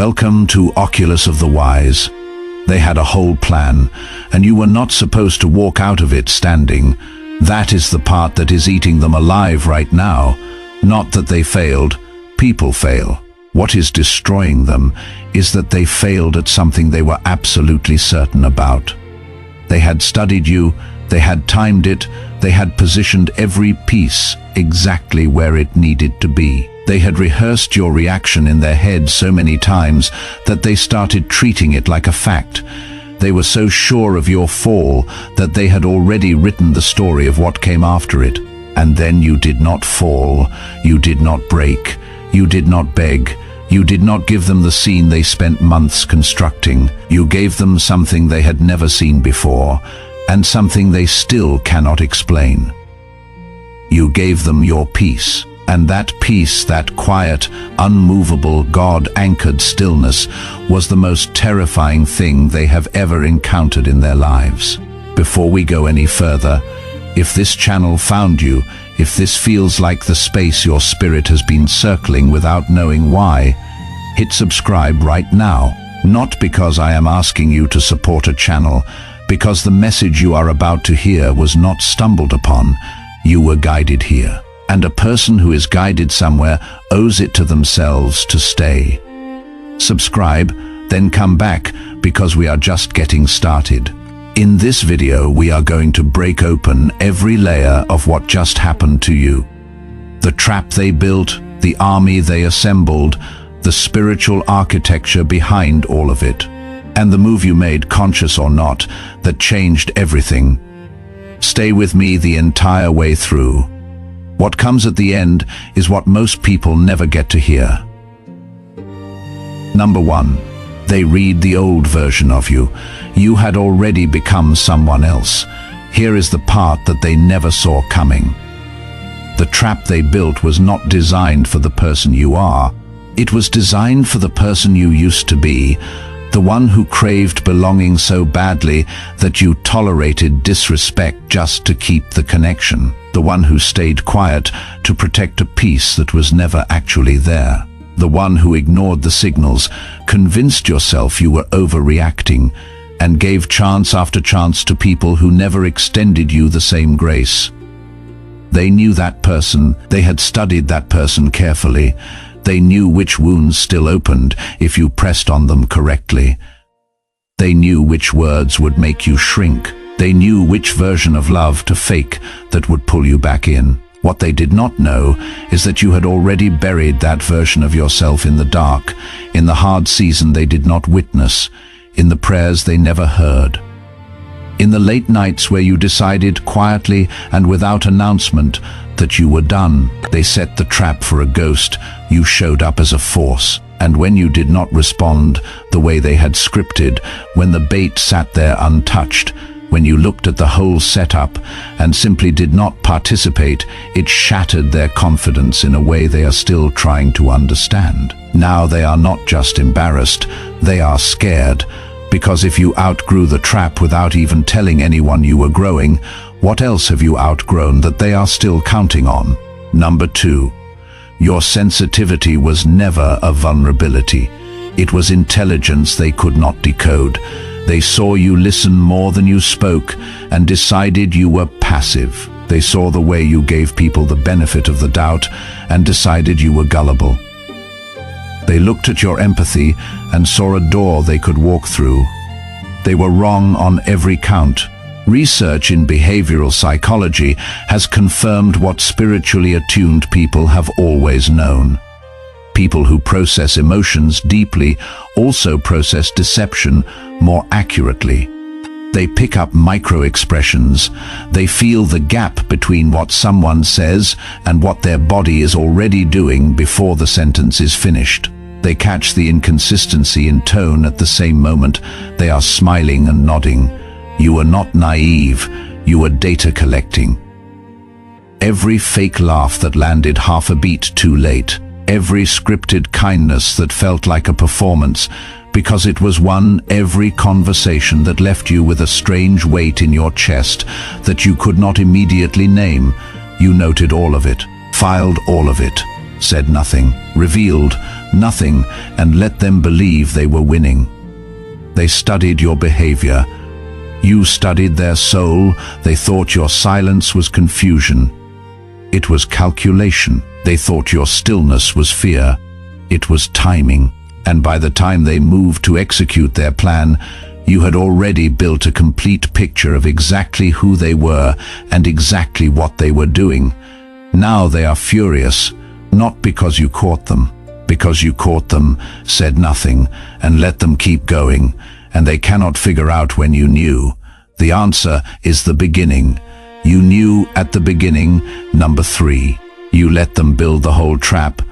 Welcome to Oculus of the Wise. They had a whole plan, and you were not supposed to walk out of it standing. That is the part that is eating them alive right now. Not that they failed. People fail. What is destroying them is that they failed at something they were absolutely certain about. They had studied you, they had timed it, they had positioned every piece exactly where it needed to be. They had rehearsed your reaction in their heads so many times that they started treating it like a fact. They were so sure of your fall that they had already written the story of what came after it. And then you did not fall, you did not break, you did not beg, you did not give them the scene they spent months constructing. You gave them something they had never seen before, and something they still cannot explain. You gave them your peace. And that peace, that quiet, unmovable, God-anchored stillness, was the most terrifying thing they have ever encountered in their lives. Before we go any further, if this channel found you, if this feels like the space your spirit has been circling without knowing why, hit subscribe right now. Not because I am asking you to support a channel, because the message you are about to hear was not stumbled upon, you were guided here. And a person who is guided somewhere owes it to themselves to stay. Subscribe, then come back, because we are just getting started. In this video, we are going to break open every layer of what just happened to you. The trap they built, the army they assembled, the spiritual architecture behind all of it, and the move you made, conscious or not, that changed everything. Stay with me the entire way through. What comes at the end is what most people never get to hear. Number 1. They read the old version of you. You had already become someone else. Here is the part that they never saw coming. The trap they built was not designed for the person you are. It was designed for the person you used to be, the one who craved belonging so badly that you tolerated disrespect just to keep the connection. The one who stayed quiet to protect a peace that was never actually there. The one who ignored the signals, convinced yourself you were overreacting, and gave chance after chance to people who never extended you the same grace. They knew that person, they had studied that person carefully. They knew which wounds still opened if you pressed on them correctly. They knew which words would make you shrink. They knew which version of love to fake that would pull you back in. What they did not know is that you had already buried that version of yourself in the dark, in the hard season they did not witness, in the prayers they never heard. In the late nights where you decided quietly and without announcement that you were done. They set the trap for a ghost. You showed up as a force. And when you did not respond the way they had scripted, when the bait sat there untouched, when you looked at the whole setup and simply did not participate, it shattered their confidence in a way they are still trying to understand. Now they are not just embarrassed, they are scared. Because if you outgrew the trap without even telling anyone you were growing, what else have you outgrown that they are still counting on? Number 2. Your sensitivity was never a vulnerability. It was intelligence they could not decode. They saw you listen more than you spoke and decided you were passive. They saw the way you gave people the benefit of the doubt and decided you were gullible. They looked at your empathy and saw a door they could walk through. They were wrong on every count. Research in behavioral psychology has confirmed what spiritually attuned people have always known. People who process emotions deeply also process deception more accurately. They pick up micro-expressions. They feel the gap between what someone says and what their body is already doing before the sentence is finished. They catch the inconsistency in tone at the same moment they are smiling and nodding. You were not naive, you were data collecting. Every fake laugh that landed half a beat too late, every scripted kindness that felt like a performance, because it was every conversation that left you with a strange weight in your chest that you could not immediately name. You noted all of it, filed all of it, said nothing, revealed nothing, and let them believe they were winning. They studied your behavior. You studied their soul. They thought your silence was confusion. It was calculation. They thought your stillness was fear. It was timing. And by the time they moved to execute their plan, you had already built a complete picture of exactly who they were and exactly what they were doing. Now they are furious, not because you caught them. Because you caught them, said nothing, and let them keep going, and they cannot figure out when you knew. The answer is the beginning. You knew at the beginning. Number 3. You let them build the whole trap.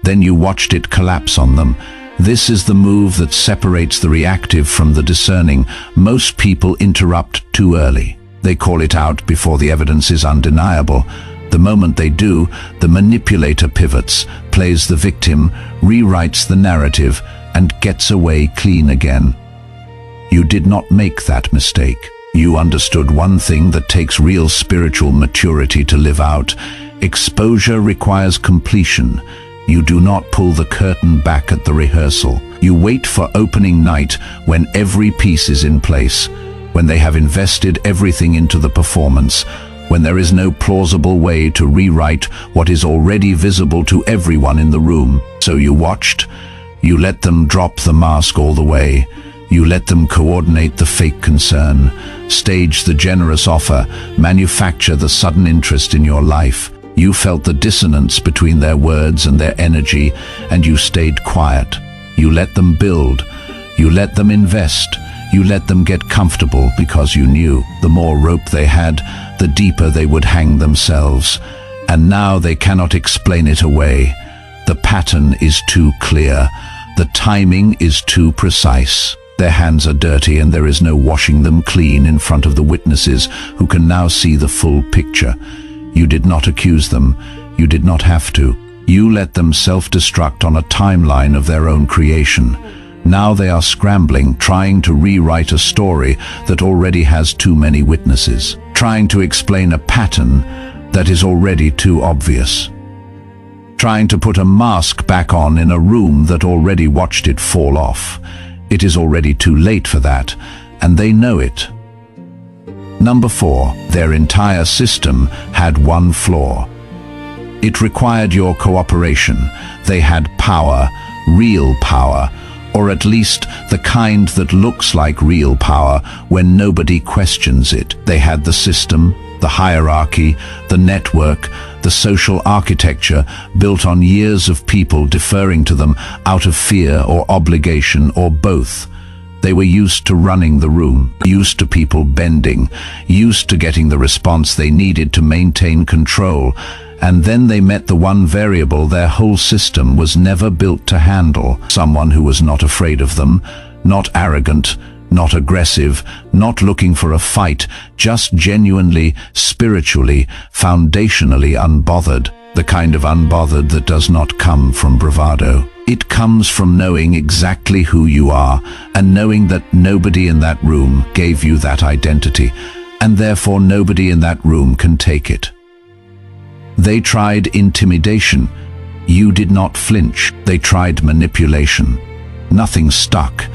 Then you watched it collapse on them. This is the move that separates the reactive from the discerning. Most people interrupt too early. They call it out before the evidence is undeniable. The moment they do, the manipulator pivots, plays the victim, rewrites the narrative, and gets away clean again. You did not make that mistake. You understood one thing that takes real spiritual maturity to live out. Exposure requires completion. You do not pull the curtain back at the rehearsal. You wait for opening night when every piece is in place, when they have invested everything into the performance, when there is no plausible way to rewrite what is already visible to everyone in the room. So you watched. You let them drop the mask all the way. You let them coordinate the fake concern, stage the generous offer, manufacture the sudden interest in your life. You felt the dissonance between their words and their energy, and you stayed quiet. You let them build. You let them invest. You let them get comfortable because you knew the more rope they had, the deeper they would hang themselves. And now they cannot explain it away. The pattern is too clear. The timing is too precise. Their hands are dirty and there is no washing them clean in front of the witnesses who can now see the full picture. You did not accuse them. You did not have to. You let them self-destruct on a timeline of their own creation. Now they are scrambling, trying to rewrite a story that already has too many witnesses, trying to explain a pattern that is already too obvious, trying to put a mask back on in a room that already watched it fall off. It is already too late for that, and they know it. Number 4, their entire system had one flaw. It required your cooperation. They had power, real power, or at least the kind that looks like real power when nobody questions it. They had the system, the hierarchy, the network, the social architecture built on years of people deferring to them out of fear or obligation or both. They were used to running the room, used to people bending, used to getting the response they needed to maintain control. And then they met the one variable their whole system was never built to handle. Someone who was not afraid of them, not arrogant, not aggressive, not looking for a fight, just genuinely, spiritually, foundationally unbothered. The kind of unbothered that does not come from bravado. It comes from knowing exactly who you are and knowing that nobody in that room gave you that identity, and therefore nobody in that room can take it. They tried intimidation. You did not flinch. They tried manipulation. Nothing stuck.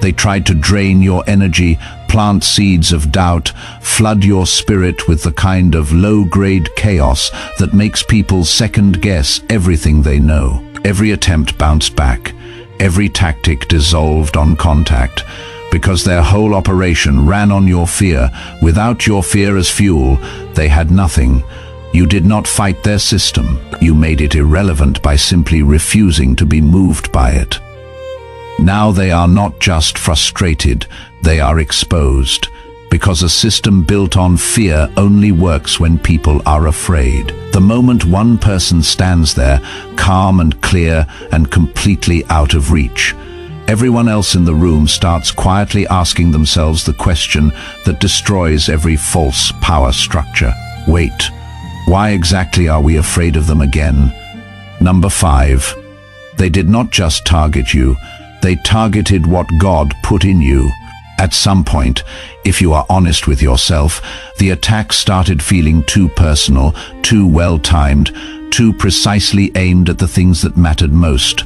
They tried to drain your energy, plant seeds of doubt, flood your spirit with the kind of low-grade chaos that makes people second-guess everything they know. Every attempt bounced back. Every tactic dissolved on contact, because their whole operation ran on your fear. Without your fear as fuel, they had nothing. You did not fight their system. You made it irrelevant by simply refusing to be moved by it. Now they are not just frustrated, they are exposed, because a system built on fear only works when people are afraid. The moment one person stands there, calm and clear and completely out of reach, everyone else in the room starts quietly asking themselves the question that destroys every false power structure. Wait. Why exactly are we afraid of them again? Number 5. They did not just target you, they targeted what God put in you. At some point, if you are honest with yourself, the attack started feeling too personal, too well-timed, too precisely aimed at the things that mattered most.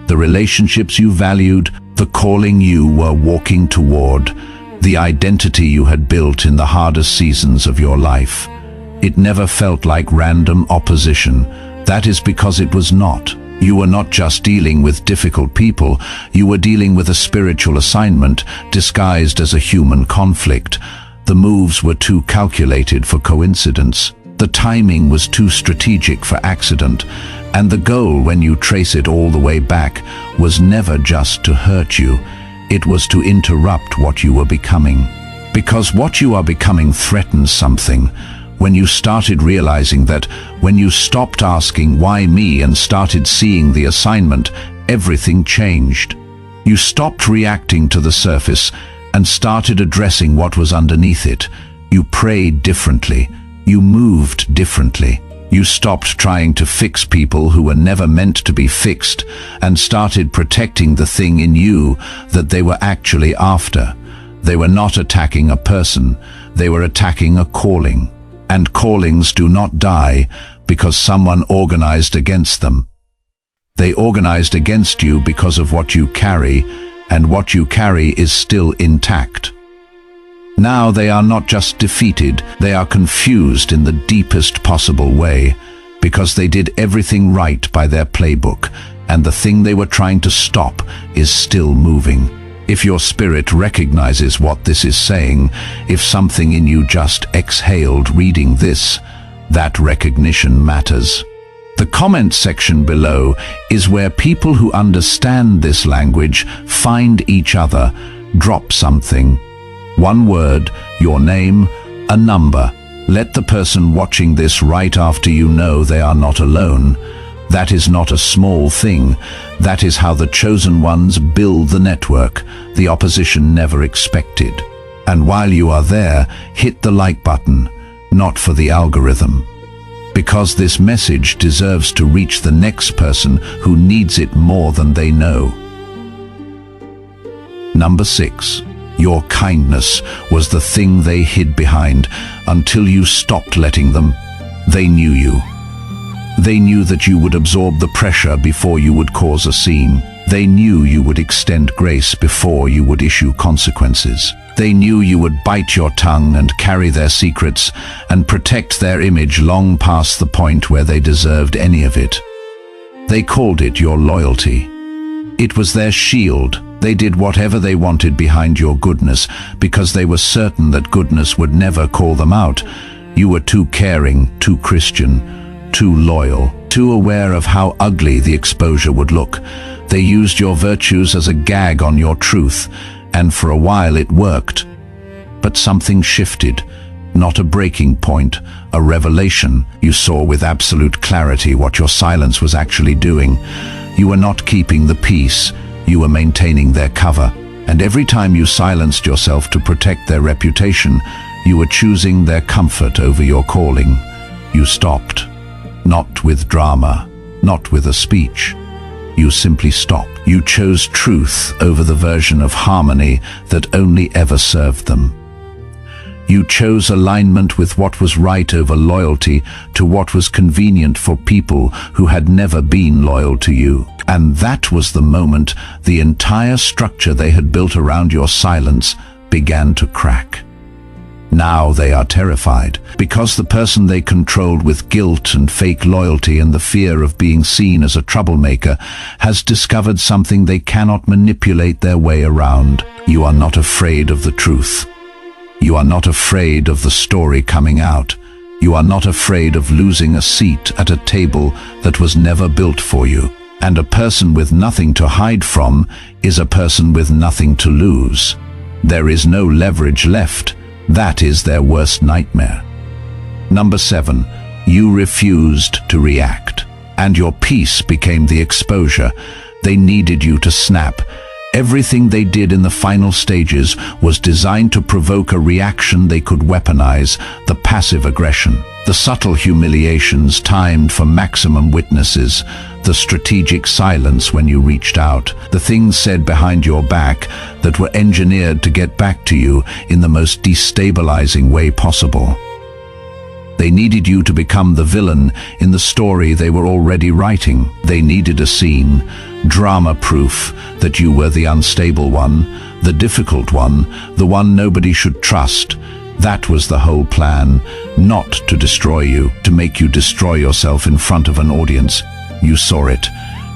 the relationships you valued, the calling you were walking toward, the identity you had built in the hardest seasons of your life. It never felt like random opposition. That is because it was not. You were not just dealing with difficult people, you were dealing with a spiritual assignment disguised as a human conflict. The moves were too calculated for coincidence. The timing was too strategic for accident. And the goal, when you trace it all the way back, was never just to hurt you. It was to interrupt what you were becoming. Because what you are becoming threatens something. When you started realizing that, when you stopped asking why me and started seeing the assignment, everything changed. You stopped reacting to the surface and started addressing what was underneath it. You prayed differently. You moved differently. You stopped trying to fix people who were never meant to be fixed and started protecting the thing in you that they were actually after. They were not attacking a person, they were attacking a calling. And callings do not die because someone organized against them. They organized against you because of what you carry, and what you carry is still intact. Now they are not just defeated, they are confused in the deepest possible way, because they did everything right by their playbook, and the thing they were trying to stop is still moving. If your spirit recognizes what this is saying, if something in you just exhaled reading this, that recognition matters. The comment section below is where people who understand this language find each other. Drop something. One word, your name, a number. Let the person watching this right after you know they are not alone. That is not a small thing. That is how the chosen ones build the network the opposition never expected. And while you are there, hit the like button, not for the algorithm. Because this message deserves to reach the next person who needs it more than they know. Number 6. Your kindness was the thing they hid behind until you stopped letting them. They knew you. They knew that you would absorb the pressure before you would cause a scene. They knew you would extend grace before you would issue consequences. They knew you would bite your tongue and carry their secrets and protect their image long past the point where they deserved any of it. They called it your loyalty. It was their shield. They did whatever they wanted behind your goodness because they were certain that goodness would never call them out. You were too caring, too Christian, too loyal, too aware of how ugly the exposure would look. They used your virtues as a gag on your truth, and for a while it worked. But something shifted, not a breaking point, a revelation. You saw with absolute clarity what your silence was actually doing. You were not keeping the peace, you were maintaining their cover. And every time you silenced yourself to protect their reputation, you were choosing their comfort over your calling. You stopped. Not with drama, not with a speech. You simply stopped. You chose truth over the version of harmony that only ever served them. You chose alignment with what was right over loyalty to what was convenient for people who had never been loyal to you. And that was the moment the entire structure they had built around your silence began to crack. Now they are terrified, because the person they controlled with guilt and fake loyalty and the fear of being seen as a troublemaker has discovered something they cannot manipulate their way around. You are not afraid of the truth. You are not afraid of the story coming out. You are not afraid of losing a seat at a table that was never built for you. And a person with nothing to hide from is a person with nothing to lose. There is no leverage left. That is their worst nightmare. Number 7, you refused to react, and your peace became the exposure. They needed you to snap. Everything they did in the final stages was designed to provoke a reaction they could weaponize, the passive aggression, the subtle humiliations timed for maximum witnesses, the strategic silence when you reached out, the things said behind your back that were engineered to get back to you in the most destabilizing way possible. They needed you to become the villain in the story they were already writing. They needed a scene, Drama proof that you were the unstable one, the difficult one, the one nobody should trust. That was the whole plan, not to destroy you, to make you destroy yourself in front of an audience. You saw it.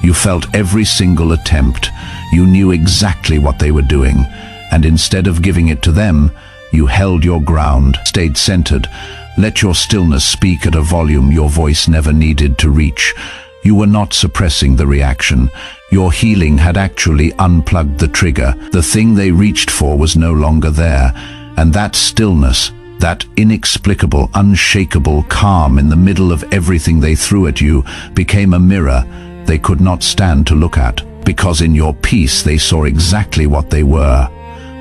You felt every single attempt. You knew exactly what they were doing. And instead of giving it to them, you held your ground, stayed centered, let your stillness speak at a volume your voice never needed to reach. You were not suppressing the reaction. Your healing had actually unplugged the trigger. The thing they reached for was no longer there. And that stillness, that inexplicable, unshakable calm in the middle of everything they threw at you, became a mirror they could not stand to look at. Because in your peace they saw exactly what they were.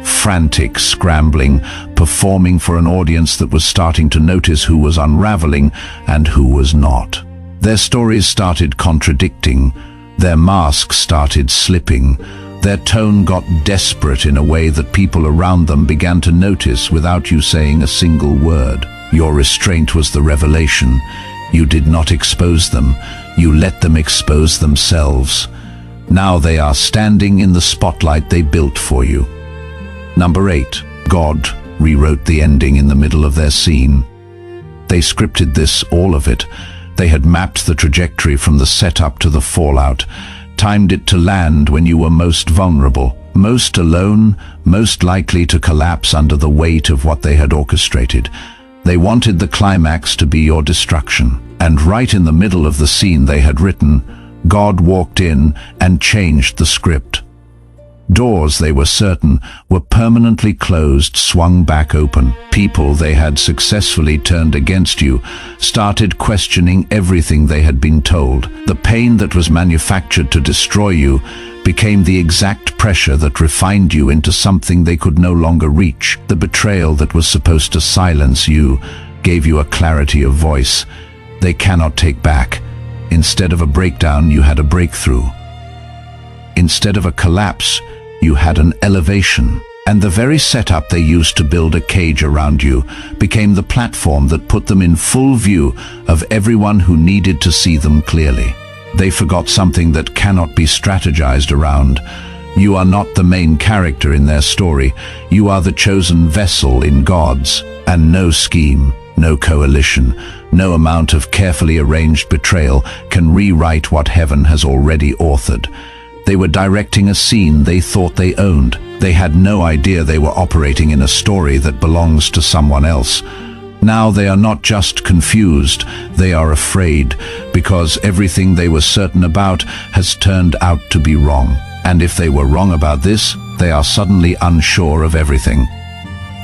Frantic, scrambling, performing for an audience that was starting to notice who was unraveling and who was not. Their stories started contradicting, their masks started slipping, their tone got desperate in a way that people around them began to notice without you saying a single word. Your restraint was the revelation. You did not expose them, you let them expose themselves. Now they are standing in the spotlight they built for you. Number 8. God rewrote the ending in the middle of their scene. They scripted this, all of it. They had mapped the trajectory from the setup to the fallout, timed it to land when you were most vulnerable, most alone, most likely to collapse under the weight of what they had orchestrated. They wanted the climax to be your destruction. And right in the middle of the scene they had written, God walked in and changed the script. Doors, they were certain, were permanently closed, swung back open. People they had successfully turned against you started questioning everything they had been told. The pain that was manufactured to destroy you became the exact pressure that refined you into something they could no longer reach. The betrayal that was supposed to silence you gave you a clarity of voice they cannot take back. Instead of a breakdown, you had a breakthrough. Instead of a collapse, you had an elevation. And the very setup they used to build a cage around you became the platform that put them in full view of everyone who needed to see them clearly. They forgot something that cannot be strategized around. You are not the main character in their story. You are the chosen vessel in God's. And no scheme, no coalition, no amount of carefully arranged betrayal can rewrite what heaven has already authored. They were directing a scene they thought they owned. They had no idea they were operating in a story that belongs to someone else. Now they are not just confused, they are afraid, because everything they were certain about has turned out to be wrong. And if they were wrong about this, they are suddenly unsure of everything.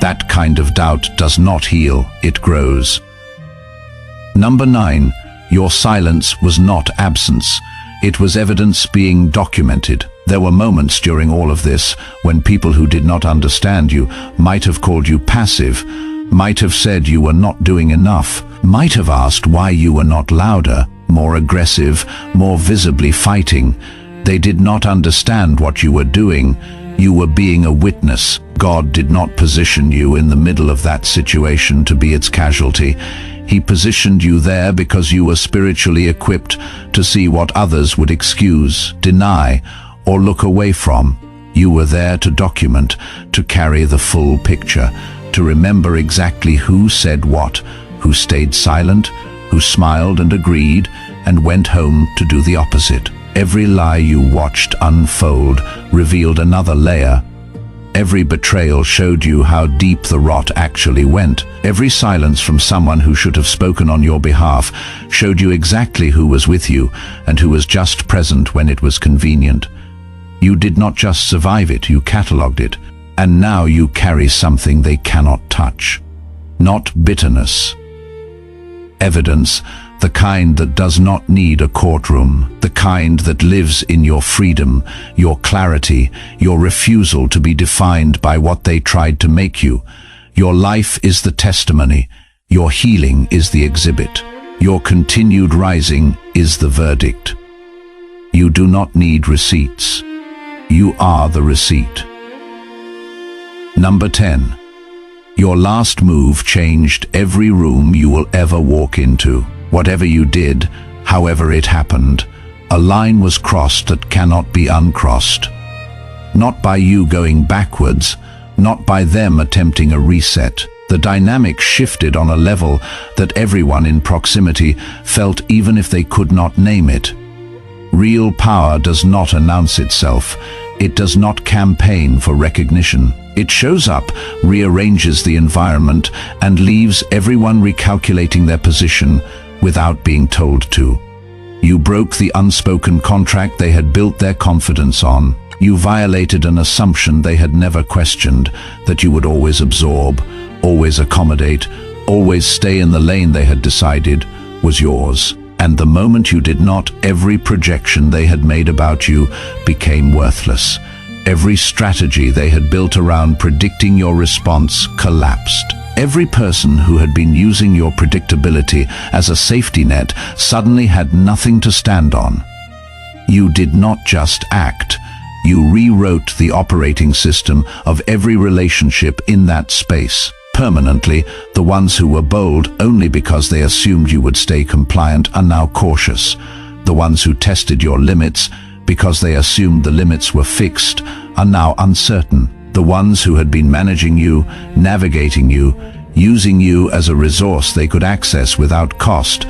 That kind of doubt does not heal, it grows. Number 9. Your silence was not absence. It was evidence being documented. There were moments during all of this when people who did not understand you might have called you passive, might have said you were not doing enough, might have asked why you were not louder, more aggressive, more visibly fighting. They did not understand what you were doing. You were being a witness. God did not position you in the middle of that situation to be its casualty. He positioned you there because you were spiritually equipped to see what others would excuse, deny, or look away from. You were there to document, to carry the full picture, to remember exactly who said what, who stayed silent, who smiled and agreed, and went home to do the opposite. Every lie you watched unfold revealed another layer. Every betrayal showed you how deep the rot actually went. Every silence from someone who should have spoken on your behalf showed you exactly who was with you and who was just present when it was convenient. You did not just survive it, you catalogued it. And now you carry something they cannot touch. Not bitterness. Evidence, the kind that does not need a courtroom, the kind that lives in your freedom, your clarity, your refusal to be defined by what they tried to make you. Your life is the testimony, your healing is the exhibit, your continued rising is the verdict. You do not need receipts. You are the receipt. Number 10. Your last move changed every room you will ever walk into. Whatever you did, however it happened, A line was crossed that cannot be uncrossed. Not by you going backwards, not by them attempting a reset. The dynamic shifted on a level that everyone in proximity felt even if they could not name it. Real power does not announce itself. It does not campaign for recognition. It shows up, rearranges the environment, and leaves everyone recalculating their position without being told to. You broke the unspoken contract they had built their confidence on. You violated an assumption they had never questioned, that you would always absorb, always accommodate, always stay in the lane they had decided was yours. And the moment you did not, every projection they had made about you became worthless. Every strategy they had built around predicting your response collapsed. Every person who had been using your predictability as a safety net suddenly had nothing to stand on. You did not just act. You rewrote the operating system of every relationship in that space. Permanently, the ones who were bold only because they assumed you would stay compliant are now cautious. The ones who tested your limits because they assumed the limits were fixed are now uncertain. The ones who had been managing you, navigating you, using you as a resource they could access without cost,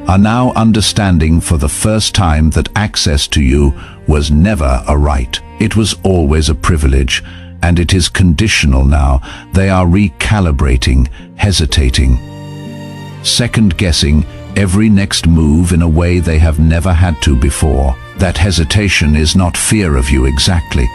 are now understanding for the first time that access to you was never a right. It was always a privilege, and it is conditional now. They are recalibrating, hesitating, second-guessing every next move in a way they have never had to before. That hesitation is not fear of you exactly.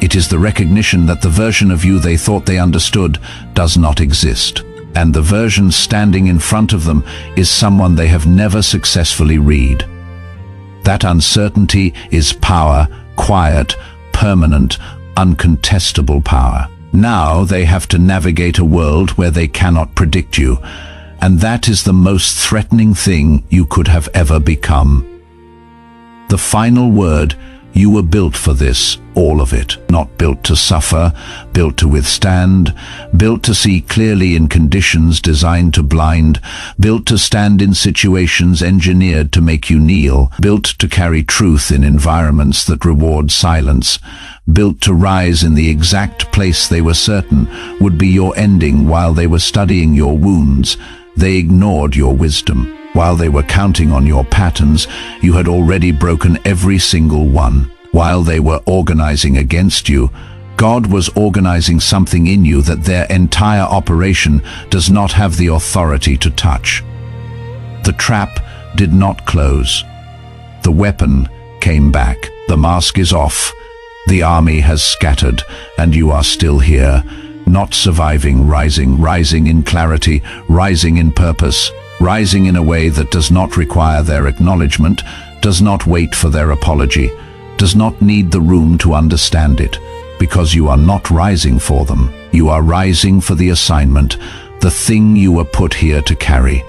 It is the recognition that the version of you they thought they understood does not exist, and the version standing in front of them is someone they have never successfully read. That uncertainty is power, quiet, permanent, uncontestable power. Now they have to navigate a world where they cannot predict you, and that is the most threatening thing you could have ever become. The final word: you were built for this, all of it. Not built to suffer, built to withstand, built to see clearly in conditions designed to blind, built to stand in situations engineered to make you kneel, built to carry truth in environments that reward silence, built to rise in the exact place they were certain would be your ending. While they were studying your wounds, they ignored your wisdom. While they were counting on your patterns, you had already broken every single one. While they were organizing against you, God was organizing something in you that their entire operation does not have the authority to touch. The trap did not close. The weapon came back. The mask is off. The army has scattered, and you are still here, not surviving, rising in clarity, rising in purpose, rising in a way that does not require their acknowledgement, does not wait for their apology, does not need the room to understand it, because you are not rising for them. You are rising for the assignment, the thing you were put here to carry,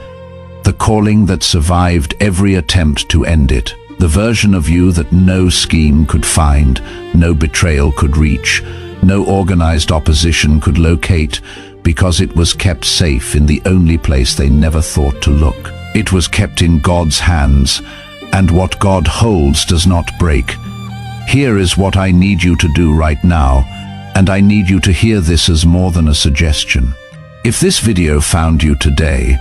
the calling that survived every attempt to end it, the version of you that no scheme could find, no betrayal could reach, no organized opposition could locate, because it was kept safe in the only place they never thought to look. It was kept in God's hands, and what God holds does not break. Here is what I need you to do right now, and I need you to hear this as more than a suggestion. If this video found you today,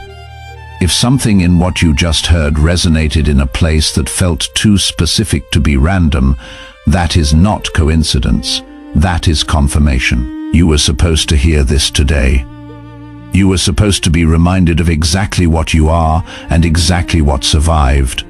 if something in what you just heard resonated in a place that felt too specific to be random, that is not coincidence. That is confirmation. You were supposed to hear this today. You were supposed to be reminded of exactly what you are and exactly what survived.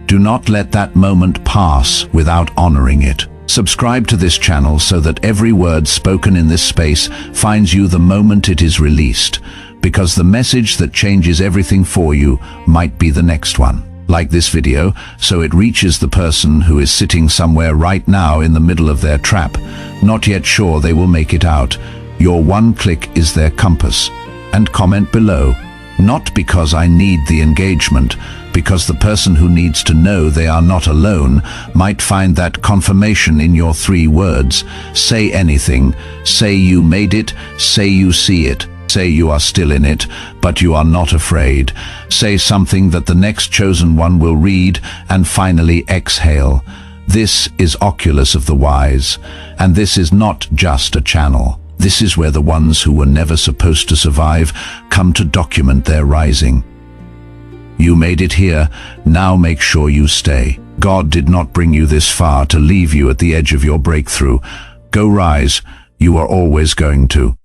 Do not let that moment pass without honoring it. Subscribe to this channel so that every word spoken in this space finds you the moment it is released, because the message that changes everything for you might be the next one. Like this video so it reaches the person who is sitting somewhere right now in the middle of their trap, not yet sure they will make it out. Your one click is their compass. And comment below. Not because I need the engagement, because the person who needs to know they are not alone might find that confirmation in your 3 words. Say anything. Say you made it. Say you see it. Say you are still in it, but you are not afraid. Say something that the next chosen one will read, and finally exhale. This is Oculus of the Wise, and this is not just a channel. This is where the ones who were never supposed to survive come to document their rising. You made it here, now make sure you stay. God did not bring you this far to leave you at the edge of your breakthrough. Go rise, you are always going to.